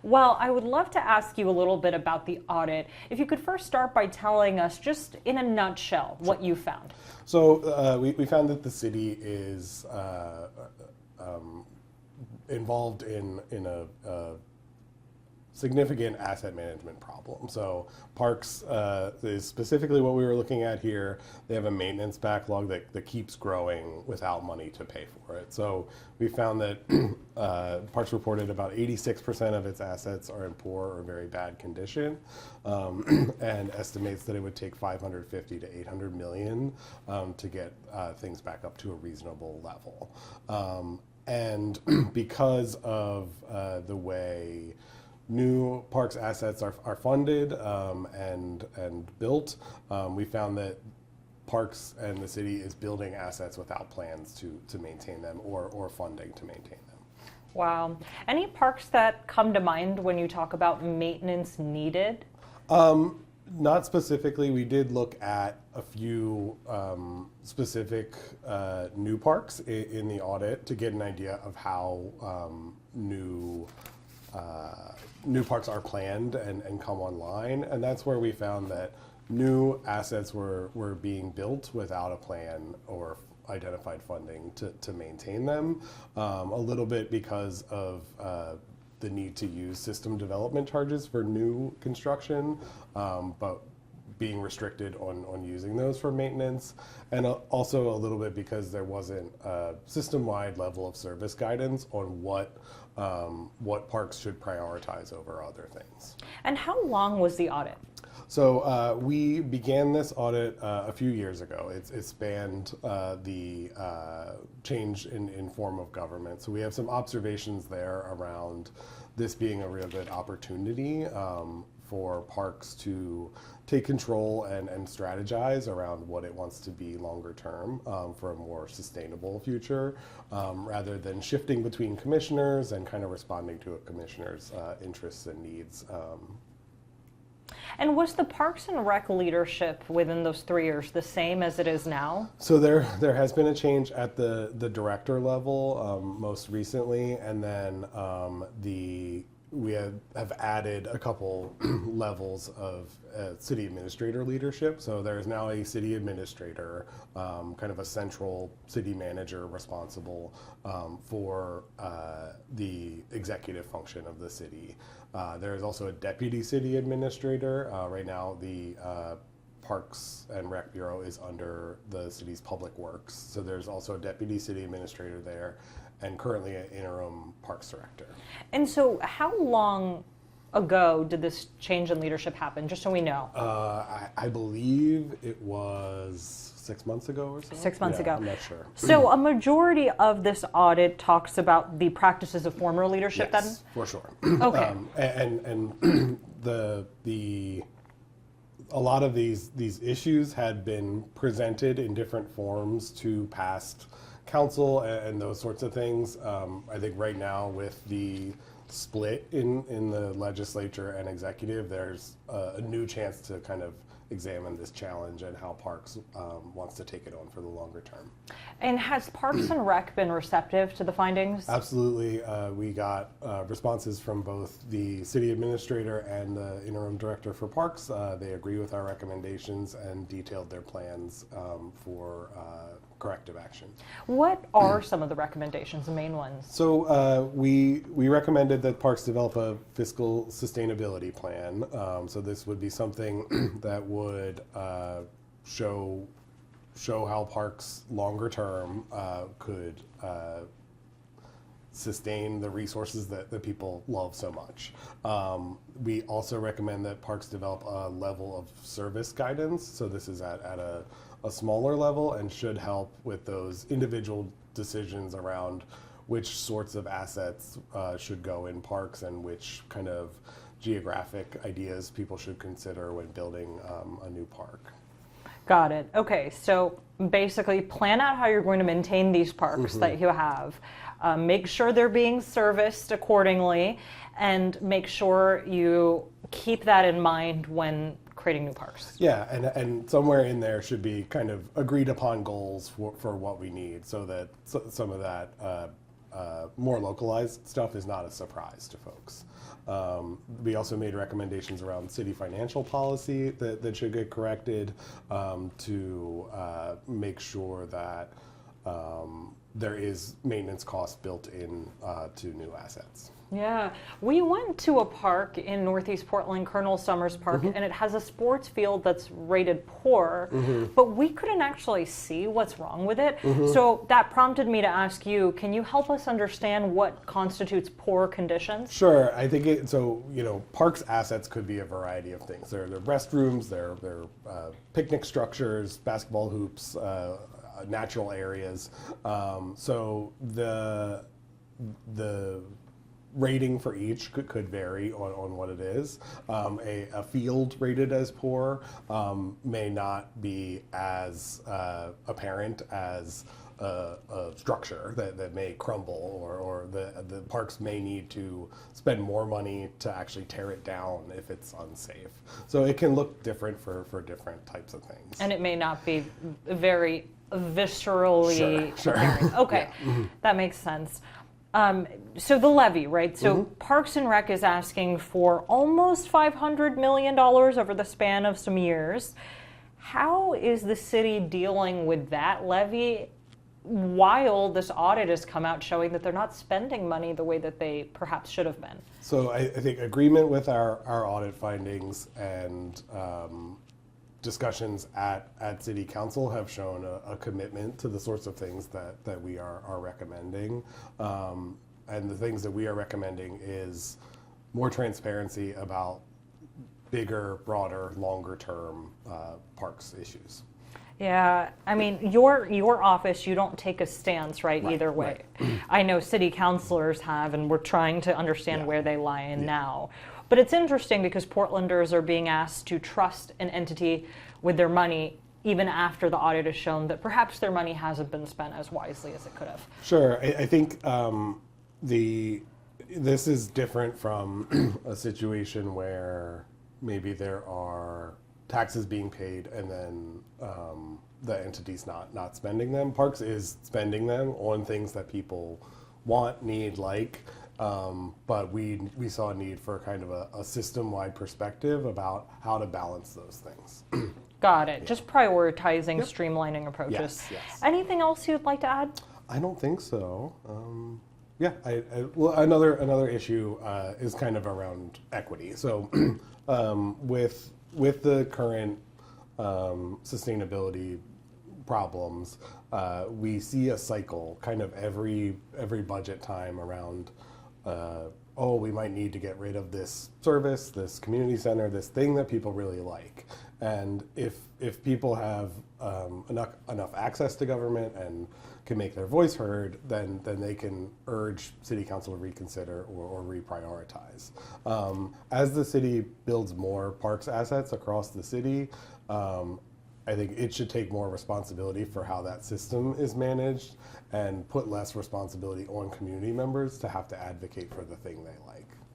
Well, I would love to ask you a little bit about the audit. If you could first start by telling us, just in a nutshell, what you found. So we found that the city is involved in a significant asset management problem. So parks is specifically what we were looking at here. They have a maintenance backlog that keeps growing without money to pay for it. So we found that Parks reported about 86% of its assets are in poor or very bad condition, and estimates that it would take 550 to 800 million to get things back up to a reasonable level. And because of the way new parks assets are funded and built, we found that parks and the city is building assets without plans to maintain them or funding to maintain them. Wow. Any parks that come to mind when you talk about maintenance needed? Not specifically. We did look at a few specific new parks in the audit to get an idea of how new parks are planned and come online, and that's where we found that new assets were being built without a plan or identified funding to maintain them, a little bit because of the need to use system development charges for new construction, but being restricted on using those for maintenance, and also a little bit because there wasn't a system-wide level of service guidance on what parks should prioritize over other things. And how long was the audit? So we began this audit a few years ago. It spanned the change in form of government. So we have some observations there around this being a real good opportunity for parks to take control and strategize around what it wants to be longer term for a more sustainable future, rather than shifting between commissioners and kind of responding to a commissioner's interests and needs. And was the Parks and Rec leadership within those 3 years the same as it is now? So there has been a change at the director level most recently, and then we have added a couple levels of city administrator leadership. So there is now a city administrator, kind of a central city manager responsible for the executive function of the city. There is also a deputy city administrator. Right now the Parks and Rec Bureau is under the city's public works. So there's also a deputy city administrator there, and currently an interim parks director. And so how long ago did this change in leadership happen, just so we know? I believe it was 6 months ago or so. 6 months ago. I'm not sure. So a majority of this audit talks about the practices of former leadership, yes, then? For sure. Okay. And a lot of these issues had been presented in different forms to past council and those sorts of things. I think right now with the split in the legislature and executive, there's a new chance to kind of examine this challenge and how Parks wants to take it on for the longer term. And has Parks and Rec been receptive to the findings? Absolutely. We got responses from both the city administrator and the interim director for Parks. They agree with our recommendations and detailed their plans for corrective action. What are some of the recommendations, the main ones? So we recommended that Parks develop a fiscal sustainability plan. So this would be something that would show how Parks longer term could sustain the resources that people love so much. We also recommend that Parks develop a level of service guidance. So this is at a smaller level and should help with those individual decisions around which sorts of assets should go in parks and which kind of geographic ideas people should consider when building a new park. Got it. Okay, so basically plan out how you're going to maintain these parks that you have. Make sure they're being serviced accordingly, and make sure you keep that in mind when creating new parks. Yeah, and somewhere in there should be kind of agreed upon goals for what we need, so that some of that more localized stuff is not a surprise to folks. We also made recommendations around city financial policy that should get corrected to make sure that there is maintenance costs built in to new assets. Yeah, we went to a park in Northeast Portland, Colonel Summers Park, and it has a sports field that's rated poor, but we couldn't actually see what's wrong with it. So that prompted me to ask you, can you help us understand what constitutes poor conditions? Sure, I think parks assets could be a variety of things. They're restrooms, they're picnic structures, basketball hoops, natural areas. So the rating for each could vary on what it is. A field rated as poor may not be as apparent as a structure that may crumble, or the parks may need to spend more money to actually tear it down if it's unsafe. So it can look different for different types of things. And it may not be very viscerally Sure. apparent. Okay, that makes sense. So the levy, right? So Parks and Rec is asking for almost $500 million over the span of some years. How is the city dealing with that levy while this audit has come out showing that they're not spending money the way that they perhaps should have been? So I think agreement with our audit findings and discussions at City Council have shown a commitment to the sorts of things that we are recommending. And the things that we are recommending is more transparency about bigger, broader, longer term parks issues. Yeah, I mean, your office, you don't take a stance, right, either way. Right. I know city councilors have, and we're trying to understand where they lie in now. But it's interesting because Portlanders are being asked to trust an entity with their money even after the audit has shown that perhaps their money hasn't been spent as wisely as it could have. Sure, I think this is different from a situation where maybe there are taxes being paid and then the entity's not spending them. Parks is spending them on things that people want, need, like. But we saw a need for kind of a system-wide perspective about how to balance those things. Got it. Just prioritizing, streamlining approaches. Yes. Anything else you'd like to add? I don't think so. Well, another issue is kind of around equity. So with the current sustainability problems, we see a cycle kind of every budget time around we might need to get rid of this service, this community center, this thing that people really like. And if people have enough access to government and can make their voice heard, then they can urge City Council to reconsider or reprioritize. As the city builds more parks assets across the city, I think it should take more responsibility for how that system is managed and put less responsibility on community members to have to advocate for the thing they like.